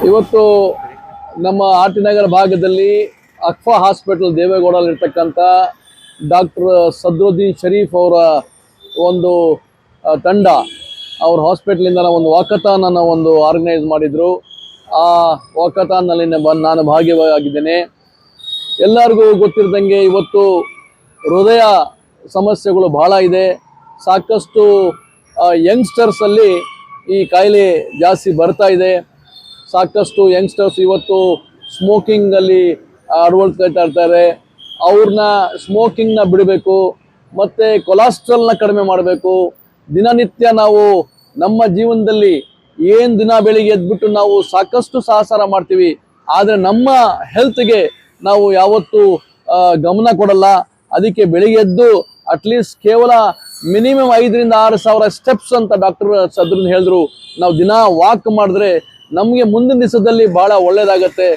ಇವತ್ತು ನಮ್ಮ ಆರ್ಟಿನಗರ ಭಾಗದಲ್ಲಿ ಅಕ್ಫಾ ಹಾಸ್ಪಿಟಲ್ ದೇವೇಗೌಡಲ್ಲಿರ್ತಕ್ಕಂಥ ಡಾಕ್ಟರ್ ಸದ್ರುದ್ದೀನ್ ಶರೀಫ್ ಅವರ ಒಂದು ತಂಡ ಅವ್ರ ಹಾಸ್ಪಿಟ್ಲಿಂದ ಒಂದು ವಾಕಥಾನನ್ನು ಒಂದು ಆರ್ಗನೈಸ್ ಮಾಡಿದರು. ಆ ವಾಕಥಾನ್ನಲ್ಲಿ ನಾನು ಭಾಗಿಯಾಗಿದ್ದೇನೆ. ಎಲ್ಲರಿಗೂ ಗೊತ್ತಿರದಂಗೆ ಇವತ್ತು ಹೃದಯ ಸಮಸ್ಯೆಗಳು ಭಾಳ ಇದೆ. ಸಾಕಷ್ಟು ಯಂಗ್ಸ್ಟರ್ಸಲ್ಲಿ ಈ ಕಾಯಿಲೆ ಜಾಸ್ತಿ ಬರ್ತಾ ಇದೆ. ಸಾಕಷ್ಟು ಯಂಗ್ಸ್ಟರ್ಸ್ ಇವತ್ತು ಸ್ಮೋಕಿಂಗಲ್ಲಿ ಅಳವಡಿಸ್ಕೊಳ್ತಾ ಇರ್ತಾರೆ. ಅವ್ರನ್ನ ಸ್ಮೋಕಿಂಗ್ನ ಬಿಡಬೇಕು ಮತ್ತು ಕೊಲೆಸ್ಟ್ರಾಲ್ನ ಕಡಿಮೆ ಮಾಡಬೇಕು. ದಿನನಿತ್ಯ ನಾವು ನಮ್ಮ ಜೀವನದಲ್ಲಿ ಏನು ದಿನ ಬೆಳಿಗ್ಗೆ ಎದ್ಬಿಟ್ಟು ನಾವು ಸಾಕಷ್ಟು ಸಹಕಾರ ಮಾಡ್ತೀವಿ, ಆದರೆ ನಮ್ಮ ಹೆಲ್ತ್ಗೆ ನಾವು ಯಾವತ್ತೂ ಗಮನ ಕೊಡಲ್ಲ. ಅದಕ್ಕೆ ಬೆಳಿಗ್ಗೆ ಎದ್ದು ಅಟ್ಲೀಸ್ಟ್ ಕೇವಲ ಮಿನಿಮಮ್ 5,000 to 6,000 ಸ್ಟೆಪ್ಸ್ ಅಂತ ಡಾಕ್ಟರ್ ಸದ್ರುನ್ ಹೇಳಿದ್ರು. ನಾವು ದಿನ ವಾಕ್ ಮಾಡಿದ್ರೆ ನಮಗೆ ಮುಂದಿನ ದಿವಸದಲ್ಲಿ ಭಾಳ ಒಳ್ಳೆಯದಾಗತ್ತೆ.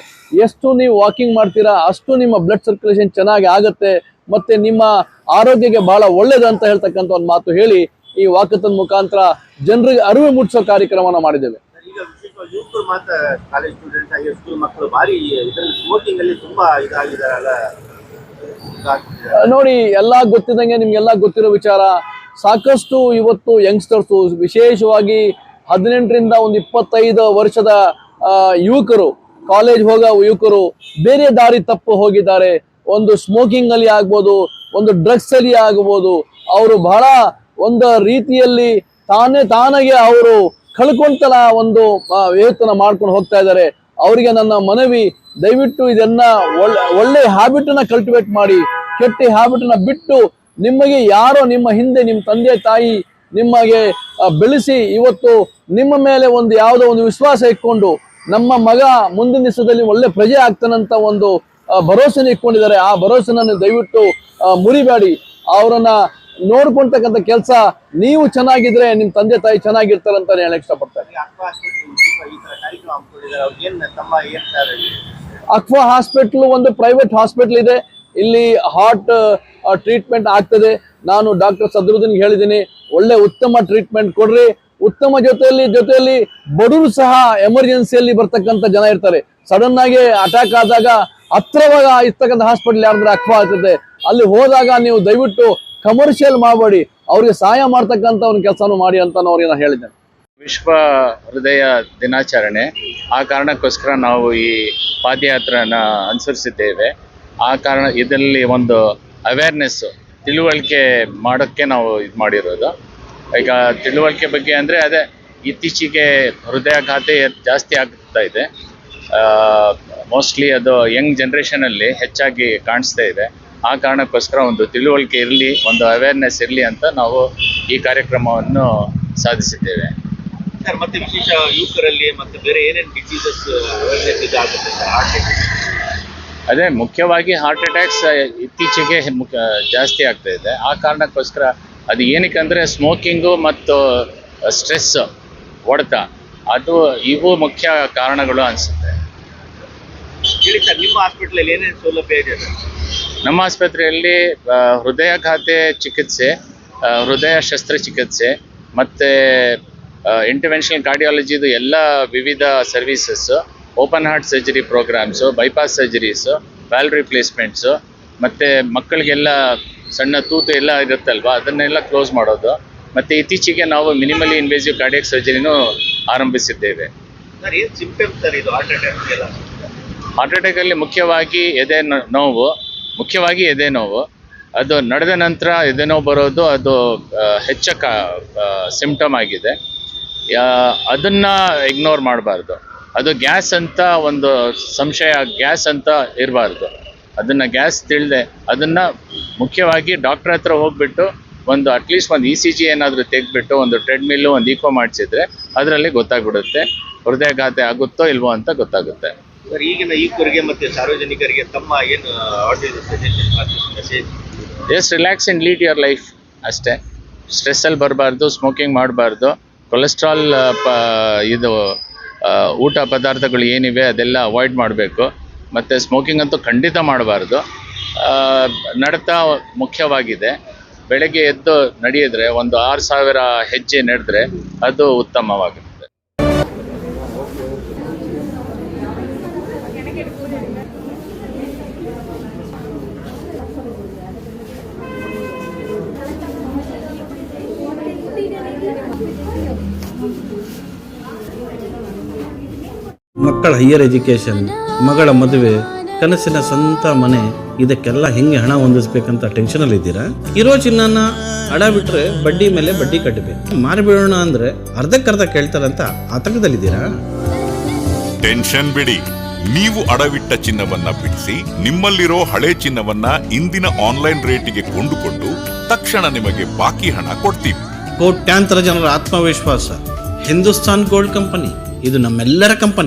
ಎಷ್ಟು ನೀವು ವಾಕಿಂಗ್ ಮಾಡ್ತೀರಾ ಅಷ್ಟು ನಿಮ್ಮ ಬ್ಲಡ್ ಸರ್ಕ್ಯುಲೇಷನ್ ಚೆನ್ನಾಗಿ ಆಗುತ್ತೆ ಮತ್ತು ನಿಮ್ಮ ಆರೋಗ್ಯಕ್ಕೆ ಭಾಳ ಒಳ್ಳೆಯದಂತ ಹೇಳ್ತಕ್ಕಂಥ ಒಂದು ಮಾತು ಹೇಳಿ ಈ ವಾಕಥಾನ್ ಮುಖಾಂತರ ಜನರಿಗೆ ಅರಿವು ಮೂಡಿಸೋ ಕಾರ್ಯಕ್ರಮವನ್ನು ಮಾಡಿದ್ದೇವೆ. ನೋಡಿ, ಎಲ್ಲ ಗೊತ್ತಿದ್ದಂಗೆ ನಿಮ್ಗೆಲ್ಲ ಗೊತ್ತಿರೋ ವಿಚಾರ, ಸಾಕಷ್ಟು ಇವತ್ತು ಯಂಗ್ಸ್ಟರ್ಸು, ವಿಶೇಷವಾಗಿ 18 to 25 ವರ್ಷದ ಯುವಕರು, ಕಾಲೇಜ್ ಹೋಗೋ ಯುವಕರು ಬೇರೆ ದಾರಿ ತಪ್ಪು ಹೋಗಿದ್ದಾರೆ. ಒಂದು ಸ್ಮೋಕಿಂಗ್ ಅಲ್ಲಿ ಆಗ್ಬೋದು, ಒಂದು ಡ್ರಗ್ಸ್ ಅಲ್ಲಿ ಆಗ್ಬೋದು. ಅವರು ಬಹಳ ಒಂದು ರೀತಿಯಲ್ಲಿ ತಾನಾಗೆ ಅವರು ಕಳ್ಕೊಂತಲ ಒಂದು ವೇತನ ಮಾಡ್ಕೊಂಡು ಹೋಗ್ತಾ ಇದ್ದಾರೆ. ಅವರಿಗೆ ನನ್ನ ಮನವಿ, ದಯವಿಟ್ಟು ಇದನ್ನ ಒಳ್ಳೆ ಹ್ಯಾಬಿಟನ್ನ ಕಲ್ಟಿವೇಟ್ ಮಾಡಿ, ಕೆಟ್ಟ ಹ್ಯಾಬಿಟನ್ನ ಬಿಟ್ಟು, ನಿಮಗೆ ಯಾರೋ ನಿಮ್ಮ ಹಿಂದೆ ನಿಮ್ಮ ತಂದೆ ತಾಯಿ ನಿಮಗೆ ಬೆಳೆಸಿ ಇವತ್ತು ನಿಮ್ಮ ಮೇಲೆ ಒಂದು ಯಾವುದೋ ಒಂದು ವಿಶ್ವಾಸ ಇಟ್ಕೊಂಡು ನಮ್ಮ ಮಗ ಮುಂದಿನ ದಿವಸದಲ್ಲಿ ಒಳ್ಳೆ ಪ್ರಜೆ ಆಗ್ತಾನಂತ ಒಂದು ಭರವಸೆನ ಇಟ್ಕೊಂಡಿದ್ದಾರೆ. ಆ ಭರವಸೆನ ದಯವಿಟ್ಟು ಮುರಿಬೇಡಿ. ಅವರನ್ನ ನೋಡ್ಕೊಳ್ತಕ್ಕಂಥ ಕೆಲಸ ನೀವು ಚೆನ್ನಾಗಿದ್ರೆ ನಿಮ್ಮ ತಂದೆ ತಾಯಿ ಚೆನ್ನಾಗಿರ್ತಾರೆ ಅಂತ ಹೇಳಕ್ ಇಷ್ಟಪಡ್ತಾರೆ. ಅಕ್ಫಾ ಹಾಸ್ಪಿಟಲ್ ಒಂದು ಪ್ರೈವೇಟ್ ಹಾಸ್ಪಿಟಲ್ ಇದೆ. ಇಲ್ಲಿ ಹಾರ್ಟ್ ಟ್ರೀಟ್ಮೆಂಟ್ ಆಗ್ತದೆ. ನಾನು ಡಾಕ್ಟರ್ ಸದ್ರುದ್ದೀನ್ ಹೇಳಿದ್ದೀನಿ, ಒಳ್ಳೆ ಉತ್ತಮ ಟ್ರೀಟ್ಮೆಂಟ್ ಕೊಡ್ರಿ. ಉತ್ತಮ ಜೊತೆಯಲ್ಲಿ ಬಡವರು ಸಹ ಎಮರ್ಜೆನ್ಸಿಯಲ್ಲಿ ಬರ್ತಕ್ಕಂಥ ಜನ ಇರ್ತಾರೆ. ಸಡನ್ ಆಗಿ ಅಟ್ಯಾಕ್ ಆದಾಗ ಹತ್ರವಾಗ ಇರ್ತಕ್ಕಂಥ ಹಾಸ್ಪಿಟಲ್ ಯಾರಂದ್ರೆ ಅಕ್ಫಾ ಆಗ್ತದೆ. ಅಲ್ಲಿ ಹೋದಾಗ ನೀವು ದಯವಿಟ್ಟು ಕಮರ್ಷಿಯಲ್ ಮಾಡಬೇಡಿ, ಅವ್ರಿಗೆ ಸಹಾಯ ಮಾಡ್ತಕ್ಕಂಥ ಒಂದು ಕೆಲಸನೂ ಮಾಡಿ ಅಂತ ಅವ್ರಿಗೆ ನಾನು ಹೇಳಿದ್ದೇನೆ. ವಿಶ್ವ ಹೃದಯ ದಿನಾಚರಣೆ, ಆ ಕಾರಣಕ್ಕೋಸ್ಕರ ನಾವು ಈ ಪಾದಯಾತ್ರೆನ ಅನುಸರಿಸಿದ್ದೇವೆ. ಆ ಕಾರಣ ಇದರಲ್ಲಿ ಒಂದು ಅವೇರ್ನೆಸ್, ತಿಳುವಳಿಕೆ ಮಾಡೋಕ್ಕೆ ನಾವು ಇದು ಮಾಡಿರೋದು. ಈಗ ತಿಳುವಳಿಕೆ ಬಗ್ಗೆ ಅಂದರೆ ಅದೇ ಇತ್ತೀಚೆಗೆ ಹೃದಯಾಘಾತ ಜಾಸ್ತಿ ಆಗ್ತಾ ಇದೆ. ಮೋಸ್ಟ್ಲಿ ಅದು ಯಂಗ್ ಜನ್ರೇಷನಲ್ಲಿ ಹೆಚ್ಚಾಗಿ ಕಾಣಿಸ್ತಾ ಇದೆ. ಆ ಕಾರಣಕ್ಕೋಸ್ಕರ ಒಂದು ತಿಳುವಳಿಕೆ ಇರಲಿ, ಒಂದು ಅವೇರ್ನೆಸ್ ಇರಲಿ ಅಂತ ನಾವು ಈ ಕಾರ್ಯಕ್ರಮವನ್ನು ಸಾಧಿಸಿದ್ದೇವೆ. ಸರ್, ಮತ್ತೆ ವಿಶೇಷ ಯುವಕರಲ್ಲಿ ಮತ್ತೆ ಬೇರೆ ಏನೇನು ಡಿಸೀಸಸ್ ಅದೇ ಮುಖ್ಯವಾಗಿ ಹಾರ್ಟ್ ಅಟ್ಯಾಕ್ಸ್ ಇತ್ತೀಚೆಗೆ ಜಾಸ್ತಿ ಆಗ್ತಾ ಇದೆ. ಆ ಕಾರಣಕ್ಕೋಸ್ಕರ ಅದು ಏನಕ್ಕೆ ಅಂದರೆ ಸ್ಮೋಕಿಂಗು ಮತ್ತು ಸ್ಟ್ರೆಸ್, ಹೊಡೆತ, ಇವು ಮುಖ್ಯ ಕಾರಣಗಳು ಅನಿಸುತ್ತೆ. ಹೇಳಿ ಸರ್, ನಿಮ್ಮ ಹಾಸ್ಪಿಟ್ಲಲ್ಲಿ ಏನೇನು ಸೌಲಭ್ಯ ಇದೆ? ನಮ್ಮ ಆಸ್ಪತ್ರೆಯಲ್ಲಿ ಹೃದಯಾಘಾತ ಚಿಕಿತ್ಸೆ, ಹೃದಯ ಶಸ್ತ್ರಚಿಕಿತ್ಸೆ ಮತ್ತು ಇಂಟರ್ವೆನ್ಷನಲ್ ಕಾರ್ಡಿಯಾಲಜಿದು ಎಲ್ಲ ವಿವಿಧ services, open heart surgery programmes, bypass surgeries, valve replacements, ಮತ್ತು ಮಕ್ಕಳಿಗೆಲ್ಲ ಸಣ್ಣ ತೂತು ಎಲ್ಲ ಇರುತ್ತಲ್ವ ಅದನ್ನೆಲ್ಲ ಕ್ಲೋಸ್ ಮಾಡೋದು. ಮತ್ತು ಇತ್ತೀಚೆಗೆ ನಾವು ಮಿನಿಮಲಿ ಇನ್ವೇಸಿವ್ ಕಾರ್ಡಿಯಾಕ್ ಸರ್ಜರಿನೂ ಆರಂಭಿಸಿದ್ದೇವೆ. ಸರ್, ಏನು ಸಿಂಪ್ಟಮ್ಸ್ ಸರ್ ಇದು ಹಾರ್ಟ್ ಅಟ್ಯಾಕ್? ಹಾರ್ಟ್ ಅಟ್ಯಾಕಲ್ಲಿ ಮುಖ್ಯವಾಗಿ ಎದೆ ನೋವು, ಅದು ನಡೆದ ನಂತರ ಎದೆ ನೋವು ಬರೋದು, ಅದು ಹೆಚ್ಚ ಸಿಂಪ್ಟಮ್ ಆಗಿದೆ. ಅದನ್ನು ಇಗ್ನೋರ್ ಮಾಡಬಾರ್ದು. ಅದು ಗ್ಯಾಸ್ ಅಂತ ಒಂದು ಸಂಶಯ, ಗ್ಯಾಸ್ ಅಂತ ಇರಬಾರ್ದು. ಅದನ್ನು ಗ್ಯಾಸ್ ತಿಳಿದೆ ಅದನ್ನು ಮುಖ್ಯವಾಗಿ ಡಾಕ್ಟ್ರ್ ಹತ್ರ ಹೋಗ್ಬಿಟ್ಟು ಒಂದು ಅಟ್ಲೀಸ್ಟ್ ಒಂದು ECG ಏನಾದರೂ ತೆಗೆದ್ಬಿಟ್ಟು ಒಂದು ಟ್ರೆಡ್ಮಿಲ್ಲು, ಒಂದು ಈಕೋ ಮಾಡಿಸಿದ್ರೆ ಅದರಲ್ಲಿ ಗೊತ್ತಾಗ್ಬಿಡುತ್ತೆ ಹೃದಯಾಘಾತ ಆಗುತ್ತೋ ಇಲ್ವೋ ಅಂತ ಗೊತ್ತಾಗುತ್ತೆ. ಸರ್, ಈಗಿನ ಯುವಕರಿಗೆ ಮತ್ತು ಸಾರ್ವಜನಿಕರಿಗೆ ತಮ್ಮ ಏನು just relax and lead your life ಅಷ್ಟೇ. ಸ್ಟ್ರೆಸ್ಸಲ್ಲಿ ಬರಬಾರ್ದು, ಸ್ಮೋಕಿಂಗ್ ಮಾಡಬಾರ್ದು, ಕೊಲೆಸ್ಟ್ರಾಲ್ ಇದು ಊಟ ಪದಾರ್ಥಗಳು ಏನಿವೆ ಅದೆಲ್ಲ ಅವಾಯ್ಡ್ ಮಾಡಬೇಕು. ಮತ್ತು ಸ್ಮೋಕಿಂಗ್ ಅಂತೂ ಖಂಡಿತ ಮಾಡಬಾರ್ದು. ನಡತ ಮುಖ್ಯವಾಗಿದೆ. ಬೆಳಗ್ಗೆ ಎದ್ದು ನಡೆಯಿದ್ರೆ ಒಂದು 6,000 ಹೆಜ್ಜೆ ನಡೆದ್ರೆ ಅದು ಉತ್ತಮವಾಗುತ್ತೆ. ಮಕ್ಕಳ ಹೈಯರ್ ಎಜುಕೇಷನ್, ಮಗಳ ಮದುವೆ, ಕನಸಿನ ಸ್ವಂತ ಮನೆ, ಇದಕ್ಕೆಲ್ಲ ಹೆಂಗೆ ಹಣ ಹೊಂದಿಸ್ಬೇಕಂತ ಟೆನ್ಷನಲ್ಲಿ ಇದ್ದೀರಾ? ಇರೋ ಚಿನ್ನನ ಅಡ ಬಿಟ್ರೆ ಬಡ್ಡಿ ಮೇಲೆ ಬಡ್ಡಿ ಕಟ್ಟಬೇಕು. ಮಾರಿಬಿಡೋಣ ಅಂದ್ರೆ ಅರ್ಧಕ್ಕರ್ಧ ಕೇಳ್ತಾರಂತ ಆತಂಕದಲ್ಲಿದ್ದೀರಾ? ಟೆನ್ಷನ್ ಬಿಡಿ, ನೀವು ಅಡವಿಟ್ಟ ಚಿನ್ನವನ್ನ ಬಿಡಿಸಿ ನಿಮ್ಮಲ್ಲಿರೋ ಹಳೆ ಚಿನ್ನವನ್ನ ಇಂದಿನ ಆನ್ಲೈನ್ ರೇಟಿಗೆ ಕೊಂಡುಕೊಂಡು ತಕ್ಷಣ ನಿಮಗೆ ಬಾಕಿ ಹಣ ಕೊಡ್ತೀವಿ. ಕೋಟ್ಯಾಂತರ ಜನರ ಆತ್ಮವಿಶ್ವಾಸ, ಹಿಂದೂಸ್ತಾನ್ ಗೋಲ್ಡ್ ಕಂಪನಿ, ಇದು ನಮ್ಮೆಲ್ಲರ ಕಂಪನಿ.